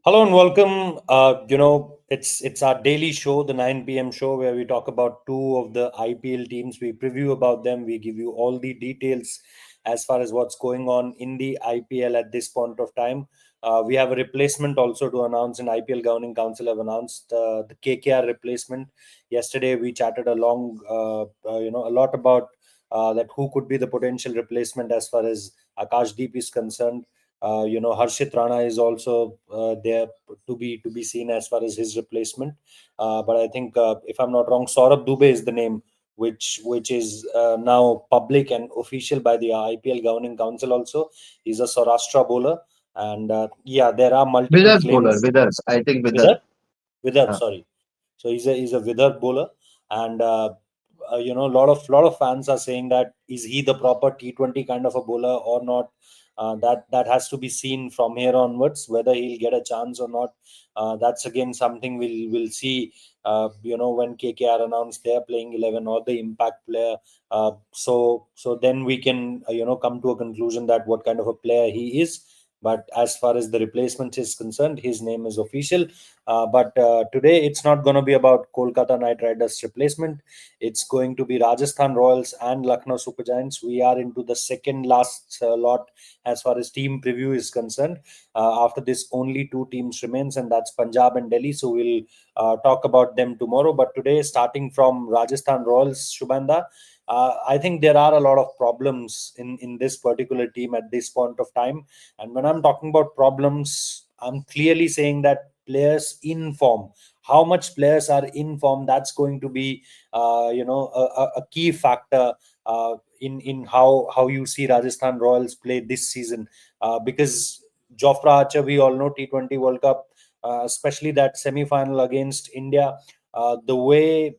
Hello and welcome. It's our daily show, the 9 p.m. show, where we talk about two of the IPL teams. We preview about them. We give you all the details as far as what's going on in the IPL at this point of time. We have a replacement also to announce. In IPL Governing Council have announced the KKR replacement. Yesterday we chatted a lot about that who could be the potential replacement as far as Akashdeep is concerned. Harshit Rana is also there to be seen as far as his replacement. But I think, if I'm not wrong, Saurabh Dubey is the name which is now public and official by the IPL Governing Council. Also, he's a Saurashtra bowler, and yeah, there are multiple Withers bowler, claims. Withers. I think Withers. Vidar, Vidar, Uh, sorry. So he's a Vidar bowler, and a lot of fans are saying that is he the proper T20 kind of a bowler or not. That has to be seen from here onwards whether he'll get a chance or not. That's again something we'll see. When KKR announced their playing 11 or the impact player. So then we can come to a conclusion that what kind of a player he is. But as far as the replacement is concerned, his name is official. But today it's not going to be about Kolkata Knight Riders replacement. It's going to be Rajasthan Royals and Lucknow Super Giants. We are into the second last lot as far as team preview is concerned. After this, only two teams remains, and that's Punjab and Delhi. So we'll talk about them tomorrow. But today, starting from Rajasthan Royals, Shubhanda, I think there are a lot of problems in this particular team at this point of time. And when I'm talking about problems, I'm clearly saying that players in form, how much players are in form, that's going to be a key factor in how you see Rajasthan Royals play this season, because Jofra Archer, we all know, T20 World Cup, especially that semi-final against India, the way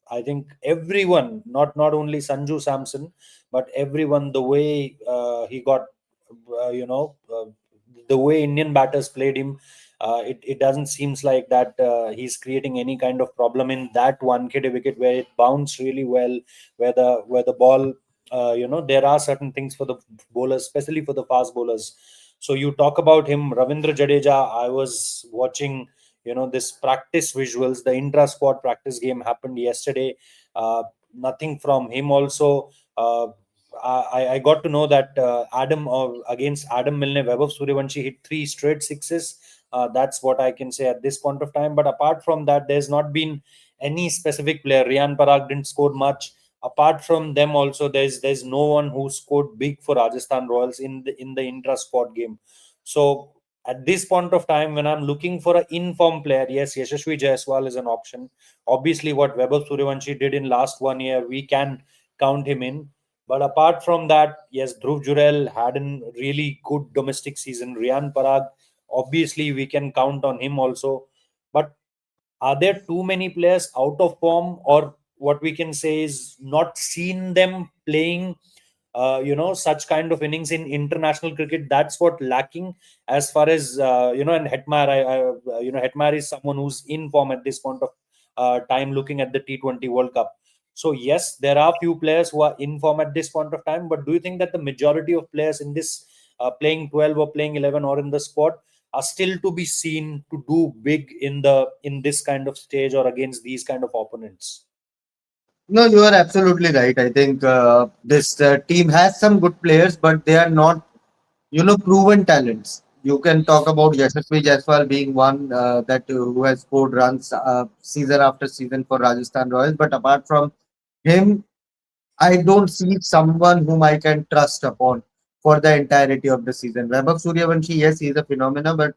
I think everyone, not only Sanju Samson, but everyone, the way he got uh, you know uh, the way Indian batters played him, it doesn't seems like that he's creating any kind of problem in that one KD wicket where it bounced really well, where the ball, there are certain things for the bowlers, especially for the fast bowlers. So you talk about him, Ravindra Jadeja. I was watching, this practice visuals. The intra squad practice game happened yesterday. Nothing from him also. I got to know that against Adam Milne, Vaibhav Suryavanshi hit three straight sixes. That's what I can say at this point of time. But apart from that, there's not been any specific player. Riyan Parag didn't score much. Apart from them, also there's no one who scored big for Rajasthan Royals in the intra squad game. So at this point of time, when I'm looking for an informed player, yes, Yashasvi Jaiswal is an option. Obviously, what Vaibhav Suryavanshi did in last 1 year, we can count him in. But apart from that, yes, Dhruv Jurel had a really good domestic season. Riyan Parag, obviously, we can count on him also. But are there too many players out of form, or what we can say is not seen them playing such kind of innings in international cricket? That's what lacking as far as and Hetmar, Hetmar is someone who's in form at this point of time, looking at the T20 World Cup. So yes, there are few players who are in form at this point of time, but do you think that the majority of players in this playing 12 or playing 11 or in the squad are still to be seen to do big in this kind of stage or against these kind of opponents? no, you are absolutely right. I think this team has some good players, but they are not, proven talents. You can talk about Yashasvi Jaiswal being one that who has scored runs season after season for Rajasthan Royals. But apart from him, I don't see someone whom I can trust upon for the entirety of the season. Vaibhav Suryavanshi, yes, he is a phenomenon, but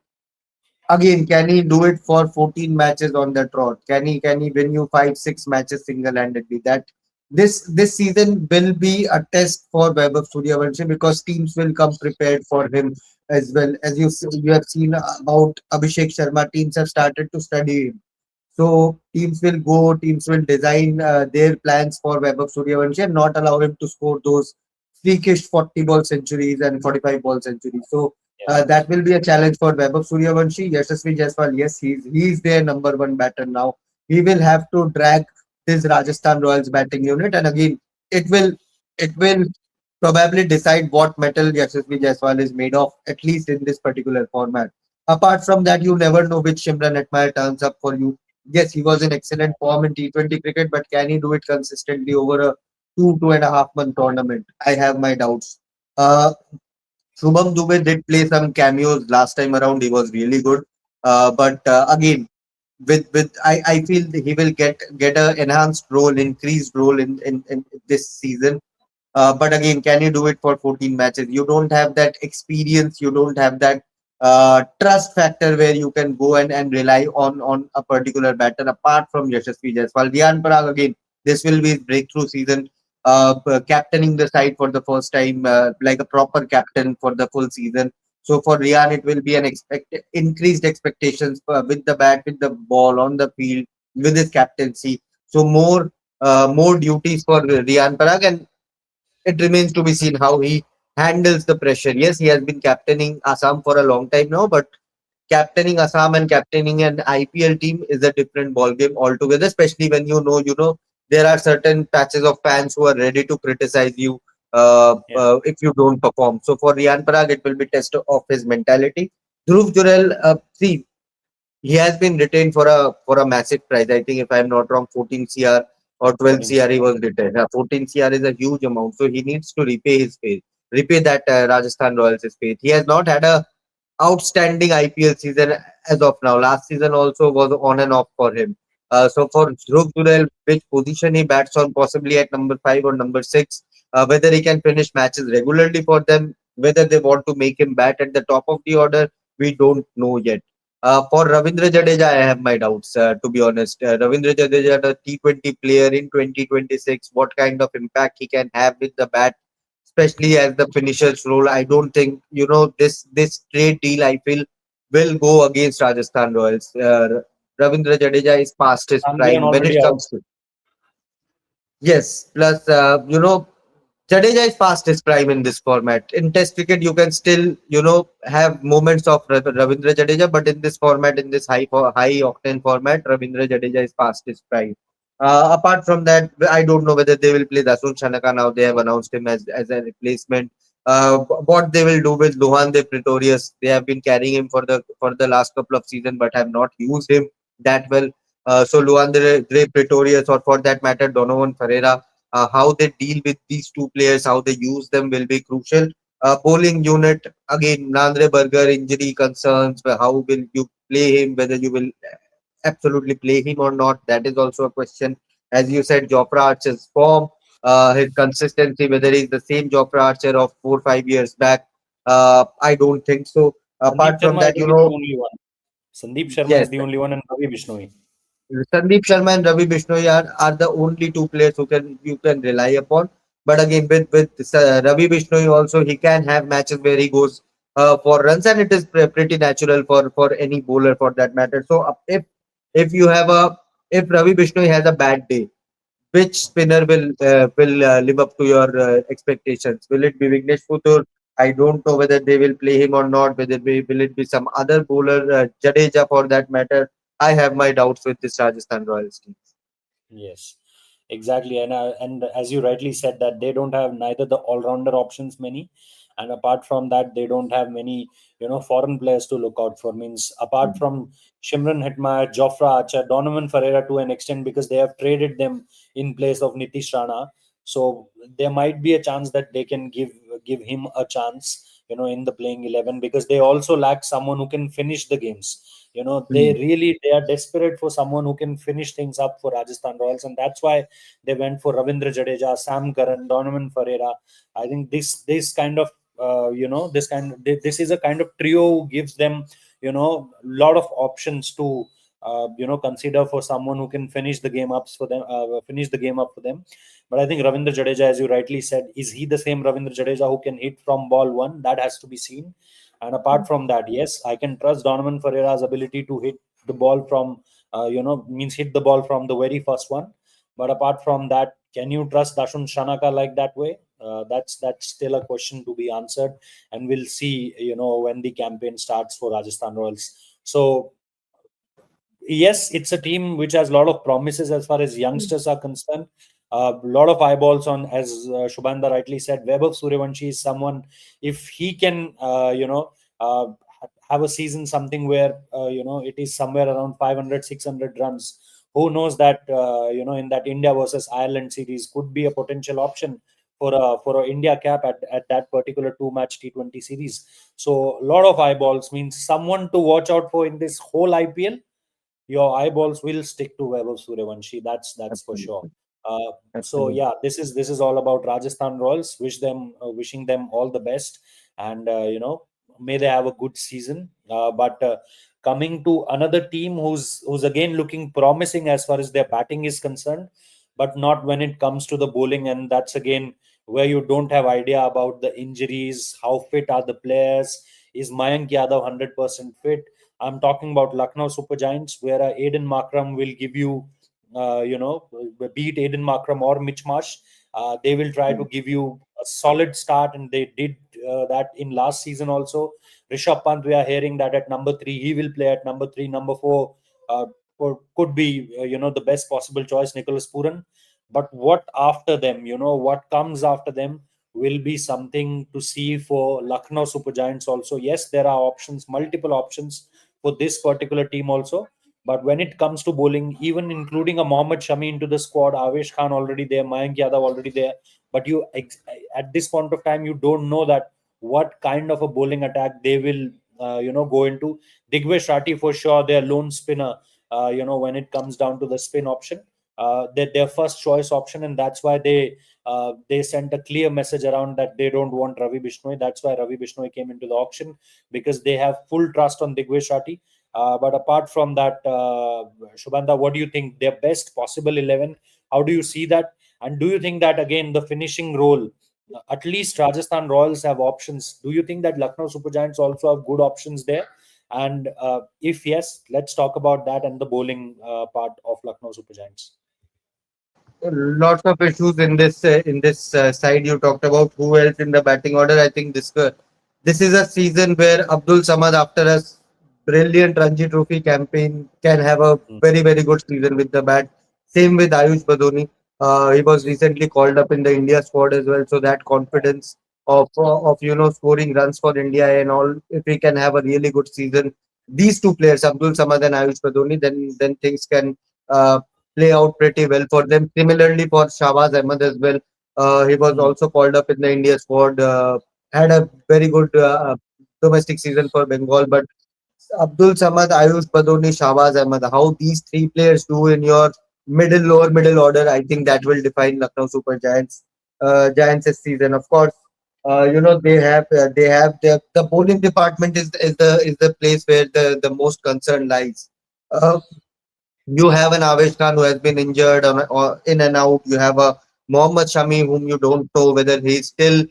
again, can he do it for 14 matches on the trot? Can he win you 5 6 matches single-handedly? That this season will be a test for Vaibhav Suryavanshi because teams will come prepared for him as well. As you have seen about Abhishek Sharma, teams have started to study him. So teams will design their plans for Vaibhav Suryavanshi and not allow him to score those freakish 40 ball centuries and 45 ball centuries. So Yeah. that will be a challenge for Vaibhav Suryavanshi. Yashasvi Jaiswal, yes, he's their number one batter now. He will have to drag this Rajasthan Royals batting unit, and again, it will probably decide what metal Yashasvi Jaiswal is made of, at least in this particular format. Apart from that, you never know which Shimran Hetmeyer turns up for you. Yes, he was in excellent form in T20 cricket, but can he do it consistently over a 2.5 month tournament? I have my doubts. Uh, Shubham Dubey did play some cameos last time around. He was really good. But again, with I feel that he will get a enhanced role, increased role in this season. But again, can you do it for 14 matches? You don't have that experience. You don't have that trust factor where you can go and rely on a particular batter apart from Yashasvi Jaiswal. Riyan Parag, again, this will be his breakthrough season. Captaining the side for the first time, like a proper captain for the full season. So for Riyan, it will be an increased expectations with the bat, with the ball on the field, with his captaincy. So more duties for Riyan Parag, and it remains to be seen how he handles the pressure. Yes, he has been captaining Assam for a long time now, but captaining Assam and captaining an IPL team is a different ballgame altogether, especially when there are certain patches of fans who are ready to criticize you Yeah, if you don't perform. So for Riyan Parag, it will be test of his mentality. Dhruv Jurel, see, he has been retained for a massive price. I think if I'm not wrong, 14 CR or 12 14 CR he CR. was retained. 14 CR is a huge amount, so he needs to repay his faith, repay that Rajasthan Royals' faith. He has not had a outstanding IPL season as of now. Last season also was on and off for him. So for Dhruv Jurel, which position he bats on, possibly at number 5 or number 6, whether he can finish matches regularly for them, whether they want to make him bat at the top of the order, we don't know yet. For Ravindra Jadeja, I have my doubts, to be honest. Ravindra Jadeja, the T20 player in 2026, what kind of impact he can have with the bat, especially as the finisher's role. I don't think this trade deal, I feel, will go against Rajasthan Royals. Ravindra Jadeja is past his Sandrian prime when already it out. comes to. Yes, plus Jadeja is past his prime in this format. In Test cricket, you can still have moments of Ravindra Jadeja, but in this format, in this high octane format, Ravindra Jadeja is past his prime. Apart from that, I don't know whether they will play Dasun Chanaka now. They have announced him as a replacement. What they will do with Luhan De Pretorius? They have been carrying him for the last couple of seasons, but have not used him that well. So Luandre Pretorius, or for that matter, Donovan Ferreira, how they deal with these two players, how they use them will be crucial. Bowling unit, again, Nandre Berger injury concerns, how will you play him, whether you will absolutely play him or not, that is also a question. As you said, Jofra Archer's form, his consistency, whether he's the same Jofra Archer of 4 5 years back, I don't think so. Sandeep Apart from Sharma that, is the only one. Sandeep Sharma yes, is the only one, and Ravi Bishnoi. Sandeep Sharma and Ravi Bishnoi are the only two players who you can rely upon. But again, with Ravi Bishnoi also, he can have matches where he goes for runs, and it is pretty natural for any bowler for that matter. So if you have a if Ravi Bishnoi has a bad day, which spinner will live up to your expectations? Will it be Vignesh Puthur? I don't know whether they will play him or not. Will it be some other bowler, Jadeja for that matter? I have my doubts with this Rajasthan Royals team. Yes, exactly. And as you rightly said, that they don't have neither the all-rounder options many, and apart from that, they don't have many foreign players to look out for. Means apart from Shimran Hetmeyer, Jofra Archer, Donovan Ferreira to an extent, because they have traded them in place of Nitish Rana. So there might be a chance that they can give him a chance, in the playing 11, because they also lack someone who can finish the games. Hmm. They are desperate for someone who can finish things up for Rajasthan Royals, and that's why they went for Ravindra Jadeja, Sam Curran, Donovan Ferreira. I think this kind of this is a kind of trio who gives them lot of options to consider for someone who can finish the game up for them. Finish the game up for them. But I think Ravindra Jadeja, as you rightly said, is he the same Ravindra Jadeja who can hit from ball one? That has to be seen. And apart from that, yes, I can trust Donovan Ferreira's ability to hit the ball from, means hit the ball from the very first one. But apart from that, can you trust Dashun Shanaka like that way? That's still a question to be answered, and we'll see. When the campaign starts for Rajasthan Royals. So yes, it's a team which has a lot of promises as far as youngsters are concerned. A lot of eyeballs on, as Shubhanda rightly said, Vaibhav Suryavanshi is someone, if he can, uh, have a season something where it is somewhere around 500, 600 runs. Who knows that in that India versus Ireland series could be a potential option for a India cap at that particular two-match T20 series. So a lot of eyeballs means someone to watch out for in this whole IPL. Your eyeballs will stick to Vaibhav Suryavanshi. That's for sure. Absolutely. So Absolutely. yeah, this is all about Rajasthan Royals. Wishing them all the best, and may they have a good season. But coming to another team who's again looking promising as far as their batting is concerned, but not when it comes to the bowling, and that's again where you don't have idea about the injuries, how fit are the players, is Mayank Yadav 100% fit. I'm talking about Lucknow Super Giants, where Aiden Markram will give you, beat Aiden Markram or Mitch Marsh. They will try to give you a solid start, and they did that in last season also. Rishabh Pant, we are hearing that at number three, he will play at number three. Number four, could be, the best possible choice, Nicholas Puran. But what after them, what comes after them will be something to see for Lucknow Super Giants also. Yes, there are options, multiple options for this particular team also. But when it comes to bowling, even including a Mohammad Shami into the squad, Avesh Khan already there, Mayank Yadav already there. But at this point of time, you don't know that what kind of a bowling attack they will, go into. Digvesh Rathi for sure, their lone spinner. When it comes down to the spin option, their first choice option, and that's why they sent a clear message around that they don't want Ravi Bishnoi. That's why Ravi Bishnoi came into the auction, because they have full trust on Digvesh Rathi. But apart from that, Shubhanda, what do you think? Their best possible 11? How do you see that? And do you think that again the finishing role, at least Rajasthan Royals have options? Do you think that Lucknow Super Giants also have good options there? And if yes, let's talk about that and the bowling part of Lucknow Super Giants. Lots of issues in this side you talked about. Who else in the batting order? I think this is a season where Abdul Samad, after a brilliant Ranji Trophy campaign, can have a Mm, very good season with the bat. Same with Ayush Badoni. He was recently called up in the India squad as well, so that confidence of scoring runs for India and all. If he can have a really good season, these two players, Abdul Samad and Ayush Badoni, then things can. Uh, Play out pretty well for them. Similarly for Shahbaz Ahmed as well. He was mm, also called up in the India squad. Had a very good domestic season for Bengal. But Abdul Samad, Ayush Badoni, Shahbaz Ahmed, how these three players do in your lower middle order, I think that will define Lucknow Super Giants Giants this season. Of course, they have the bowling department is the place where the most concern lies. Uh, you have an Avesh Khan who has been injured or in and out. You have a Mohammad Shami whom you don't know whether he's still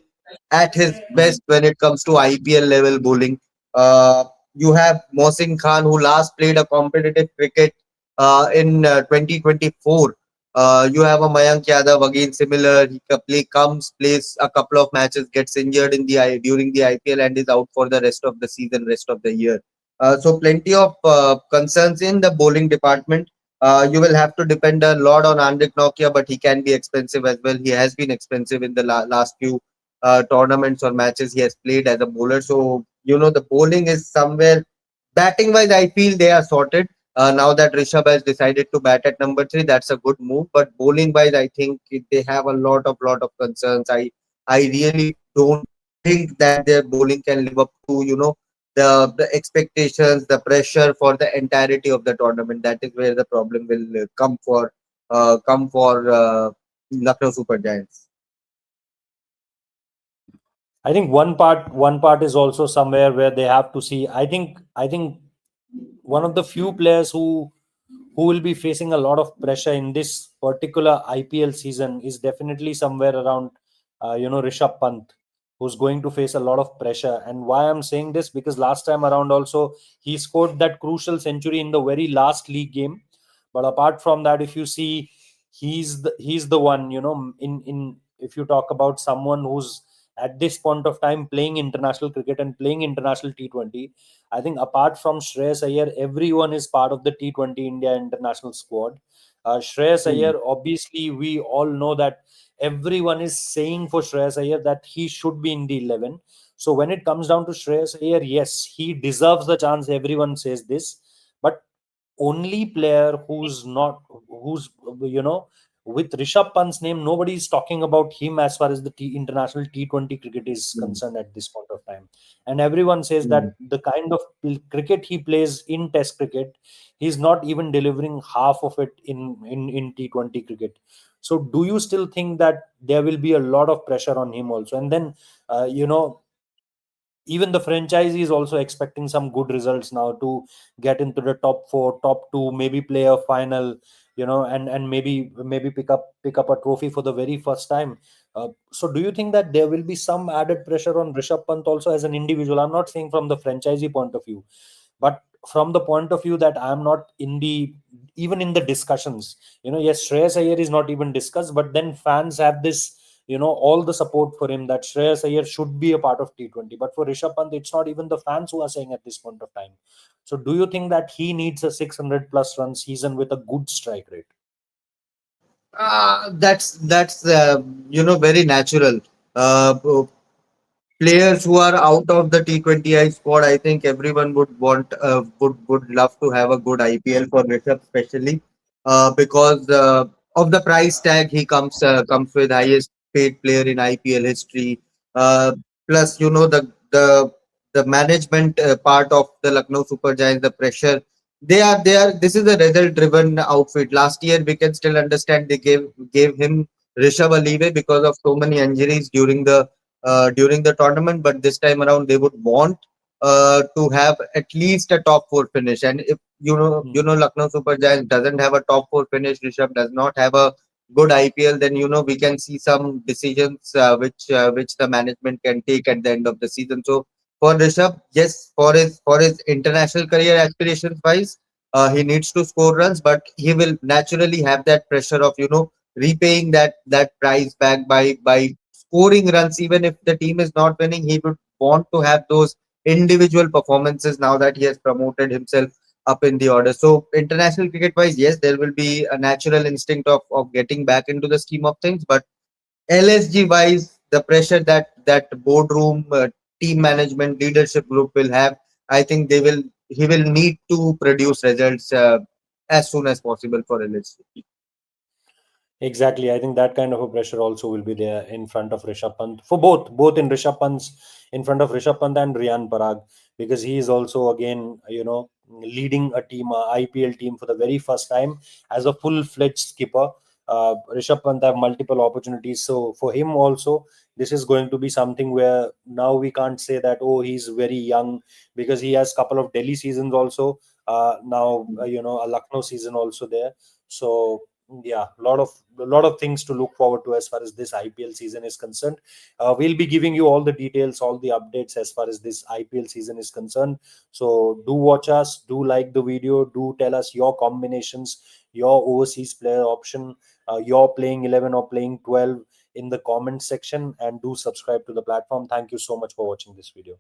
at his mm, best when it comes to IPL level bowling. Uh, you have Mohsin Khan who last played a competitive cricket in 2024. You have a Mayank Yadav again similar. Comes, plays a couple of matches, gets injured during the IPL and is out for the rest of the season, rest of the year. So plenty of concerns in the bowling department. You will have to depend a lot on Andrik Nokia, but he can be expensive as well. He has been expensive in the last few tournaments or matches he has played as a bowler. So, the bowling is somewhere. Batting wise, I feel they are sorted. Now that Rishabh has decided to bat at number three, that's a good move. But bowling wise, I think they have a lot of concerns. I really don't think that their bowling can live up to the expectations, the pressure for the entirety of the tournament. That is where the problem will come for Lucknow Super Giants. I think one part is also somewhere where they have to see. I think one of the few players who will be facing a lot of pressure in this particular IPL season is definitely somewhere around Rishabh Pant, who's going to face a lot of pressure. And why I'm saying this, because last time around also he scored that crucial century in the very last league game. But apart from that, if you see, he's the one, in if you talk about someone who's at this point of time playing international cricket and playing international T20. I think apart from Shreyas Iyer, everyone is part of the T20 India international squad. Shreyas Hmm. Iyer, obviously, we all know that everyone is saying for Shreyas Iyer that he should be in the 11. So when it comes down to Shreyas Iyer, yes, he deserves the chance. Everyone says this, but only player who's you know with Rishabh Pant's name, nobody is talking about him as far as the international T20 cricket is Mm, concerned at this point of time. And everyone says mm. that the kind of cricket he plays in Test cricket, he's not even delivering half of it in T20 cricket. So do you still think that there will be a lot of pressure on him also? And then even the franchisee is also expecting some good results now to get into the top 4, top 2, maybe play a final, and maybe pick up a trophy for the very first time. So do you think that there will be some added pressure on Rishabh Pant also as an individual? I'm not saying from the franchisee point of view, but from the point of view that I'm not in the even in the discussions. Yes, Shreyas Iyer is not even discussed, but then fans have this, all the support for him that Shreyas Iyer should be a part of T20. But for Rishabh Pant, it's not even the fans who are saying at this point of time. So do you think that he needs a 600 plus run season with a good strike rate? That's very natural. Uh, Players who are out of the T20I squad, I think everyone would love to have a good IPL for Rishabh, especially because of the price tag he comes with, highest paid player in IPL history. Uh, Plus, the management part of the Lucknow Super Giants, the pressure. They are. This is a result-driven outfit. Last year, we can still understand they gave him Rishabh a leeway because of so many injuries during the tournament, but this time around they would want to have at least a top four finish. And if Lucknow Super Giants doesn't have a top four finish, Rishabh does not have a good IPL, then we can see some decisions which the management can take at the end of the season. So for Rishabh, yes, for his international career aspirations wise, he needs to score runs, but he will naturally have that pressure of repaying that prize back by scoring runs. Even if the team is not winning, he would want to have those individual performances now that he has promoted himself up in the order. So international cricket wise, yes, there will be a natural instinct of getting back into the scheme of things, but LSG wise, the pressure that boardroom team management leadership group will have, I think he will need to produce results as soon as possible for LSG. Exactly. I think that kind of a pressure also will be there in front of Rishabh Pant for both in front of Rishabh Pant and Riyan Parag, because he is also again, leading a team, a IPL team for the very first time as a full-fledged skipper. Rishabh Pant have multiple opportunities, so for him also, this is going to be something where now we can't say that, oh, he's very young, because he has couple of Delhi seasons also. Now a Lucknow season also there. So yeah, a lot of things to look forward to as far as this IPL season is concerned. We'll be giving you all the details, all the updates as far as this IPL season is concerned. So do watch us, do like the video, do tell us your combinations, your overseas player option, your playing 11 or playing 12 in the comment section, and do subscribe to the platform. Thank you so much for watching this video.